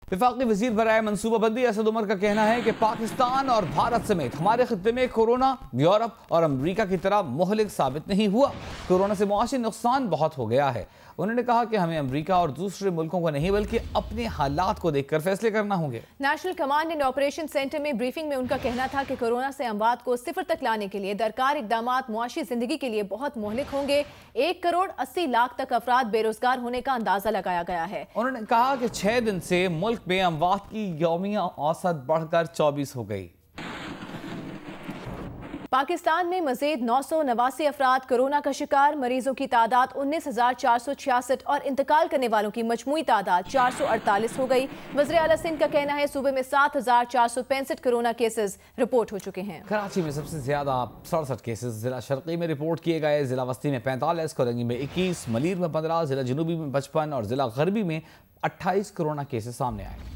वफाकी वज़ीर बराए मनसूबाबंदी असद उमर का कहना है कि पाकिस्तान और भारत समेत हमारे खत्ते में कोरोना यूरोप और अमरीका की तरह मुहलिक साबित नहीं हुआ। कोरोना से मुआशी नुकसान बहुत हो गया है। उन्होंने कहा कि हमें अमरीका और दूसरे मुल्कों को नहीं बल्कि अपने हालात को देखकर फैसले करना होंगे। National command and operation centre में ब्रीफिंग में उनका कहना था कि कोरोना से अमवात को सिफर तक लाने के लिए दरकार इकदामात मुआशी जिंदगी के लिए बहुत मुहलिक होंगे। 1 करोड़ 80 लाख तक अफराद बेरोजगार होने का अंदाजा लगाया गया है। उन्होंने कहा कि 6 दिन से मुल्क में अमवात की यौमिया औसत बढ़कर 24 हो गई। पाकिस्तान में मजीद 989 अफराद कोरोना का शिकार, मरीजों की तादाद 19,466 और इंतकाल करने वालों की मजमूई तादाद 448 हो गई। वज़ीर आला सिंध का कहना है सूबे में 7,465 कोरोना केसेस रिपोर्ट हो चुके हैं। कराची में सबसे ज्यादा 67 केसेस जिला शर्की में रिपोर्ट किए गए। जिला वस्ती में 45, कोरंगी में 21, मलीर में 15, जिला जनूबी में 55 और जिला गरबी में 28 कोरोना केसेस सामने आए।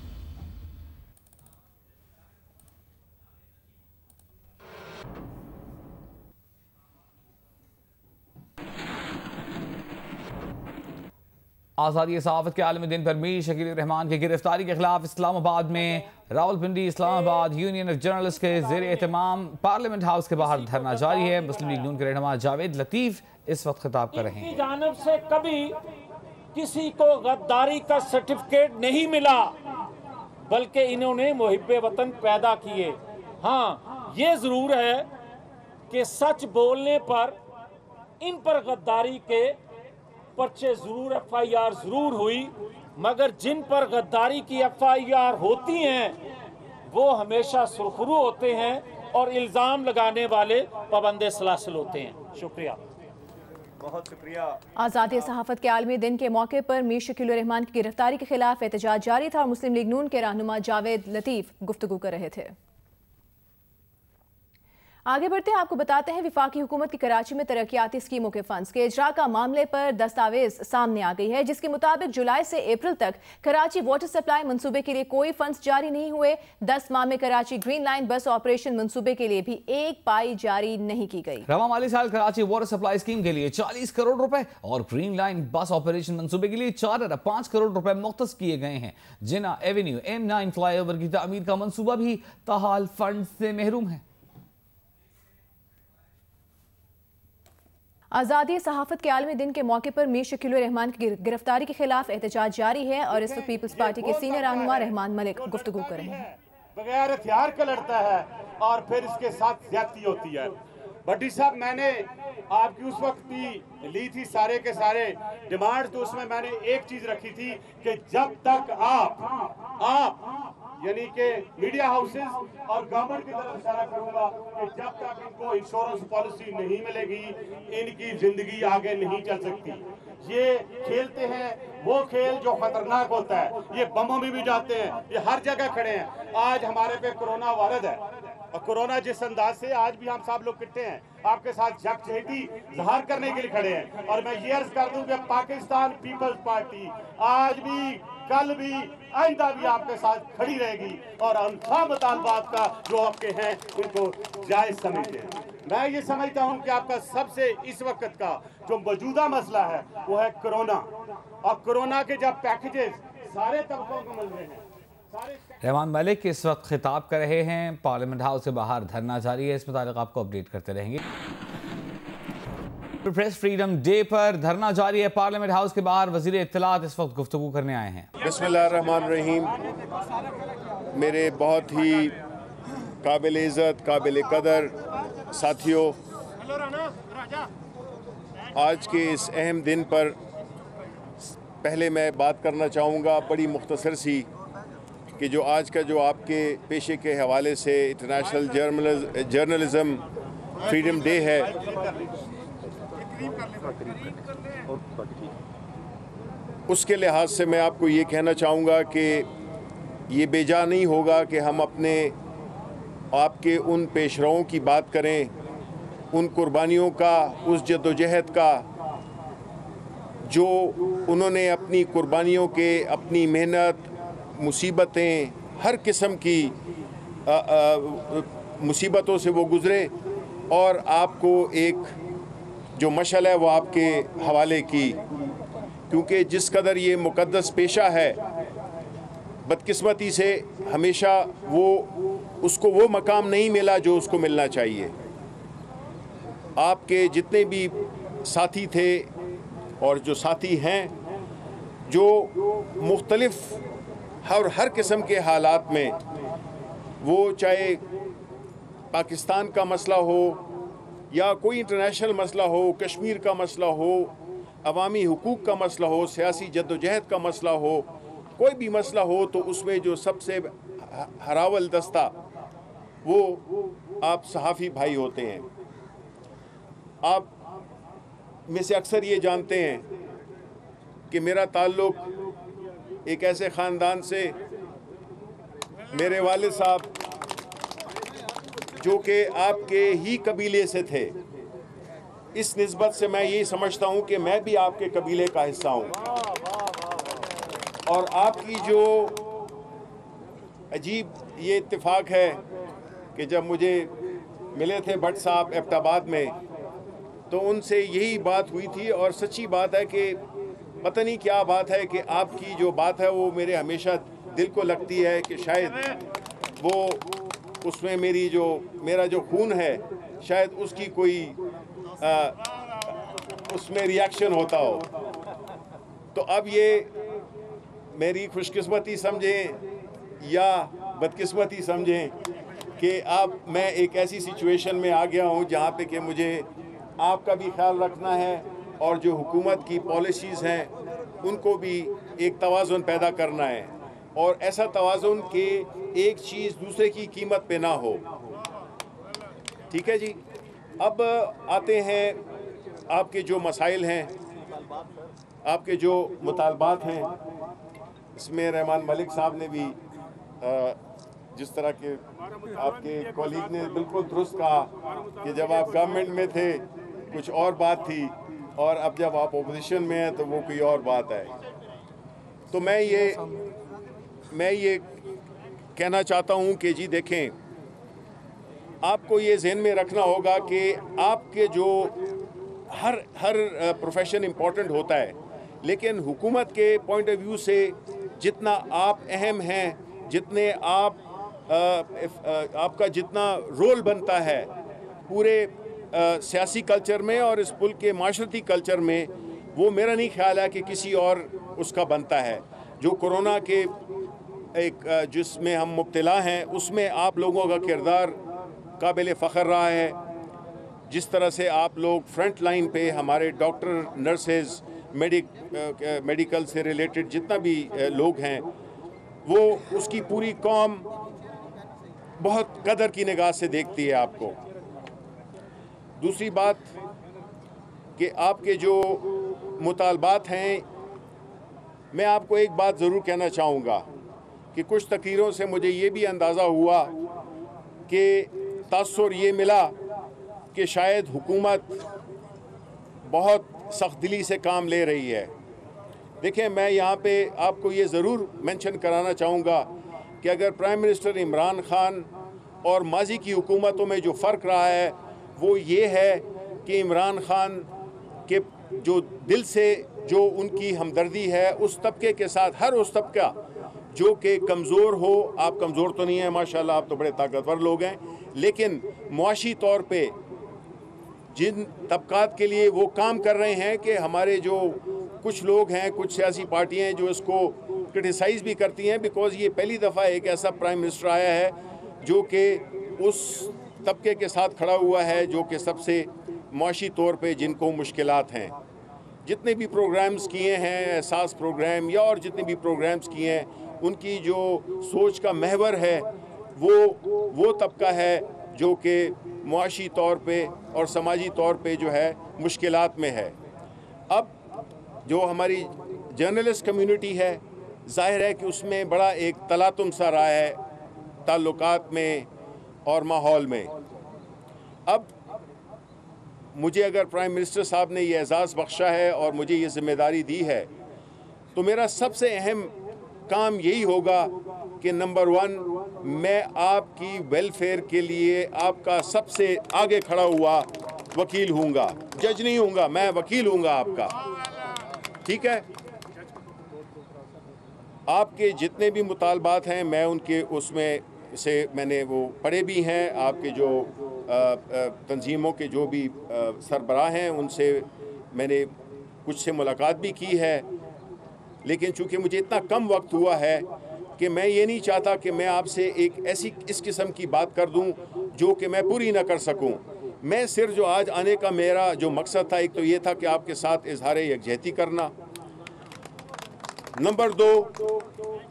आज़ादी सहाफ़त के आलमी दिन पर मीर शकील रहमान की गिरफ्तारी के खिलाफ इस्लामाबाद में Rawalpindi Islamabad union of journalist के ज़ेर एहतमाम पार्लियामेंट हाउस के बाहर धरना जारी है। मुस्लिम लीग नून के रहनुमा जावेद लतीफ़ इस वक्त खिताब कर रहे हैं। जानिब से कभी किसी को गद्दारी का सर्टिफिकेट नहीं मिला, बल्कि इन्होंने मुहिब्बे वतन पैदा किए। हाँ, ये जरूर है कि सच बोलने पर इन पर गद्दारी के पर्चे जरूर FIR जरूर हुई, मगर जिन पर गद्दारी की FIR होती हैं वो हमेशा सुरखरू होते हैं और इल्जाम लगाने वाले पाबंदे सलासिल होते हैं। शुक्रिया, बहुत शुक्रिया। आज़ादी सहाफ़त के आलमी दिन के मौके पर मीर शकील रहमान की गिरफ्तारी के खिलाफ एहतजाज जारी था और मुस्लिम लीग नून के रहनुमा जावेद लतीफ़ गुफ्तगू कर रहे थे। आगे बढ़ते हैं, आपको बताते हैं विफाकी हुकूमत की कराची में तरक्याती स्कीमों के फंड्स के इजरा का मामले पर दस्तावेज सामने आ गई है, जिसके मुताबिक जुलाई से अप्रैल तक कराची वाटर सप्लाई मंसूबे के लिए कोई फंड्स जारी नहीं हुए। 10 माह में कराची ग्रीन लाइन बस ऑपरेशन मंसूबे के लिए भी 1 पाई जारी नहीं की गई। रवा माली साल कराची वाटर सप्लाई स्कीम के लिए 40 करोड़ रुपए और ग्रीन लाइन बस ऑपरेशन मंसूबे के लिए 4.5 करोड़ रुपए मुख्तस किए गए हैं। जिना एवेन्यू M9 फ्लाईओवर की तामीर का मंसूबा भी ताहाल फंड से महरूम है। आज़ादी सहाफ़त के आलमी दिन के मौके पर मीर शकील रहमान की गिरफ्तारी के खिलाफ एहतजाज जारी है और इस वक्त पीपल्स पार्टी के सीनियर रहनुमा रहमान मलिक गुफ्तगू कर रहे हैं। बगैर हथियार का लड़ता है और फिर इसके साथ ज्यादती होती है। भट्टी साहब, मैंने आपकी उस वक्त भी ली थी सारे के सारे डिमांड, तो उसमें मैंने एक चीज रखी थी कि जब तक आप यानी कि मीडिया हाउसेस और गवर्नमेंट की तरफ इशारा करूंगा कि जब तक इनको इंश्योरेंस पॉलिसी नहीं मिलेगी इनकी जिंदगी आगे नहीं चल सकती। ये खेलते हैं वो खेल जो खतरनाक होता है, ये बमों में भी जाते हैं, ये हर जगह खड़े हैं। आज हमारे पे कोरोना वारद है और कोरोना जिस अंदाज से आज भी हम सब लोग इकट्ठे हैं आपके साथ यकजहती ज़ाहिर करने के लिए खड़े हैं। और मैं ये अर्ज कर दूं कि पाकिस्तान पीपल्स पार्टी आज भी, कल भी, आइंदा भी आपके साथ खड़ी रहेगी और अनसा मुतालबात का जो आपके हैं उनको जायज समझते हैं। मैं ये समझता हूँ कि आपका सबसे इस वक्त का जो मौजूदा मसला है वो है कोरोना, और कोरोना के जब पैकेजेस सारे तबकों को मिल रहे हैं। रहमान मलिक इस वक्त खिताब कर रहे हैं, पार्लियामेंट हाउस के बाहर धरना जारी है। इस मुताबिक आपको अपडेट करते रहेंगे। प्रेस फ्रीडम डे पर धरना जारी है, पार्लियामेंट हाउस के बाहर वजीर इत्तलात इस वक्त गुफ्तगू करने आए हैं। बिस्मिल्लाहिर्रहमानिर्रहीम। मेरे बहुत ही काबिल इज़्ज़त, काबिल कदर साथियों, आज के इस अहम दिन पर पहले मैं बात करना चाहूँगा बड़ी मुख्तसर सी कि जो आज का जो आपके पेशे के हवाले से इंटरनेशनल जर्नलिज्म फ्रीडम डे है, उसके लिहाज से मैं आपको ये कहना चाहूँगा कि ये बेजा नहीं होगा कि हम अपने आपके उन पेशराओं की बात करें, उन कुर्बानियों का, उस जद्दोजहद का जो उन्होंने अपनी कुर्बानियों के, अपनी मेहनत, मुसीबतें, हर किस्म की मुसीबतों से वो गुज़रे और आपको एक जो मशल है वो आपके हवाले की, क्योंकि जिस कदर ये मुक़द्दस पेशा है बदकिस्मती से हमेशा उसको वो मकाम नहीं मिला जो उसको मिलना चाहिए। आपके जितने भी साथी थे और जो साथी हैं, जो मुख्तलिफ हर किस्म के हालात में, वो चाहे पाकिस्तान का मसला हो या कोई इंटरनेशनल मसला हो, कश्मीर का मसला हो, अवामी हुकूक का मसला हो, सियासी जद्दोजहद का मसला हो, कोई भी मसला हो, तो उसमें जो सबसे हरावल दस्ता वो आप सहाफ़ी भाई होते हैं। आप में से अक्सर ये जानते हैं कि मेरा ताल्लुक़ एक ऐसे ख़ानदान से, मेरे वालिद साहब जो कि आपके ही कबीले से थे, इस निस्बत से मैं यही समझता हूँ कि मैं भी आपके कबीले का हिस्सा हूँ। और आपकी जो अजीब ये इत्तेफाक है कि जब मुझे मिले थे भट्ट साहब एबटाबाद में, तो उनसे यही बात हुई थी। और सच्ची बात है कि पता नहीं क्या बात है कि आपकी जो बात है वो मेरे हमेशा दिल को लगती है कि शायद वो उसमें मेरा जो खून है, शायद उसकी कोई उसमें रिएक्शन होता हो। तो अब ये मेरी खुशकिस्मती समझें या बदकिस्मती समझें कि मैं एक ऐसी सिचुएशन में आ गया हूँ जहाँ पे कि मुझे आपका भी ख्याल रखना है और जो हुकूमत की पॉलिसीज़ हैं उनको भी एक तवाज़ुन पैदा करना है, और ऐसा तवाज़ुन कि एक चीज़ दूसरे की कीमत पे ना हो। ठीक है जी। अब आते हैं आपके जो मसाइल हैं, आपके जो मुतालबात हैं। इसमें रहमान मलिक साहब ने भी जिस तरह के आपके कॉलीग ने बिल्कुल दुरुस्त कहा कि जब आप गवर्नमेंट में थे कुछ और बात थी, और अब जब आप ओपोजिशन में हैं तो वो कोई और बात है। तो मैं ये कहना चाहता हूँ कि जी देखें, आपको ये ज़हन में रखना होगा कि आपके जो हर प्रोफेशन इम्पोर्टेंट होता है, लेकिन हुकूमत के पॉइंट ऑफ व्यू से जितना आप अहम हैं, जितने आपका जितना रोल बनता है पूरे सियासी कल्चर में और इस मुल्क के माशरती कल्चर में, वो मेरा नहीं ख्याल है कि किसी और उसका बनता है। जो कोरोना के जिसमें हम मुब्तला हैं, उसमें आप लोगों का किरदार काबिल फ़ख्र रहा है। जिस तरह से आप लोग फ्रंट लाइन पे हमारे डॉक्टर, नर्सेज, मेडिकल से रिलेटेड जितना भी लोग हैं, वो उसकी पूरी कौम बहुत कदर की निगाह से देखती है आपको। दूसरी बात कि आपके जो मुतालबात हैं, मैं आपको एक बात ज़रूर कहना चाहूँगा कि कुछ तकरीरों से मुझे ये भी अंदाज़ा हुआ कि तासुर ये मिला कि शायद हुकूमत बहुत सख्त दिली से काम ले रही है। देखें, मैं यहाँ पे आपको ये ज़रूर मेंशन कराना चाहूँगा कि अगर प्राइम मिनिस्टर इमरान खान और माजी की हुकूमतों में जो फ़र्क रहा है वो ये है कि इमरान खान के जो दिल से जो उनकी हमदर्दी है उस तबके के साथ, हर उस तबका जो कि कमज़ोर हो, आप कमज़ोर तो नहीं हैं माशाल्लाह, आप तो बड़े ताकतवर लोग हैं, लेकिन मुआशी तौर पे जिन तबकात के लिए वो काम कर रहे हैं कि हमारे जो कुछ लोग हैं, कुछ सियासी पार्टियाँ हैं जो इसको क्रिटिसाइज़ भी करती हैं, बिकॉज़ ये पहली दफ़ा एक ऐसा प्राइम मिनिस्टर आया है जो कि उस तबके के साथ खड़ा हुआ है जो कि सबसे मुआशी तौर पे जिनको मुश्किलात हैं। जितने भी प्रोग्राम्स किए हैं, एहसास प्रोग्राम या और जितने भी प्रोग्राम्स किए हैं, उनकी जो सोच का महवर है वो तबका है जो कि मुआशी तौर पे और समाजी तौर पे जो है मुश्किलात में है। अब जो हमारी जर्नलिस्ट कम्युनिटी है, जाहिर है कि उसमें बड़ा एक तलातुम सा रहा है ताल्लुकात में और माहौल में। अब मुझे अगर प्राइम मिनिस्टर साहब ने ये एजाज़ बख्शा है और मुझे ये ज़िम्मेदारी दी है, तो मेरा सबसे अहम काम यही होगा कि नंबर 1, मैं आपकी वेलफेयर के लिए आपका सबसे आगे खड़ा हुआ वकील हूँगा। जज नहीं हूँगा, मैं वकील हूँगा आपका। ठीक है। आपके जितने भी मुतालबात हैं मैं उनके उसमें से मैंने वो पढ़े भी हैं। आपके जो तंजीमों के जो भी सरबराह हैं उनसे मैंने कुछ से मुलाकात भी की है, लेकिन चूँकि मुझे इतना कम वक्त हुआ है कि मैं ये नहीं चाहता कि मैं आपसे एक ऐसी इस किस्म की बात कर दूं जो कि मैं पूरी ना कर सकूं। मैं सिर्फ जो आज आने का मेरा जो मकसद था, एक तो ये था कि आपके साथ इजहार यकजहती करना, नंबर 2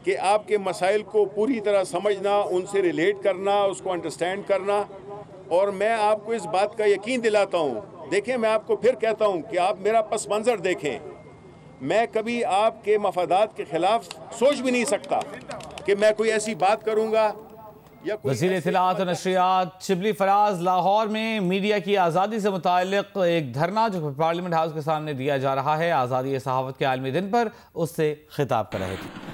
कि आपके मसाइल को पूरी तरह समझना, उनसे रिलेट करना, उसको अंडरस्टैंड करना। और मैं आपको इस बात का यकीन दिलाता हूँ, देखें मैं आपको फिर कहता हूँ कि आप मेरा पस मंज़र देखें, मैं कभी आपके मफादात के खिलाफ सोच भी नहीं सकता कि मैं कोई ऐसी बात करूँगा या कोई। वज़ीर इत्तलाआत और नशरियात शिबली फराज लाहौर में मीडिया की आज़ादी से मुताल्लिक एक धरना जो पार्लियामेंट हाउस के सामने दिया जा रहा है, आज़ादी सहाफ़त के आलमी दिन पर, उससे खिताब कर रहे थे।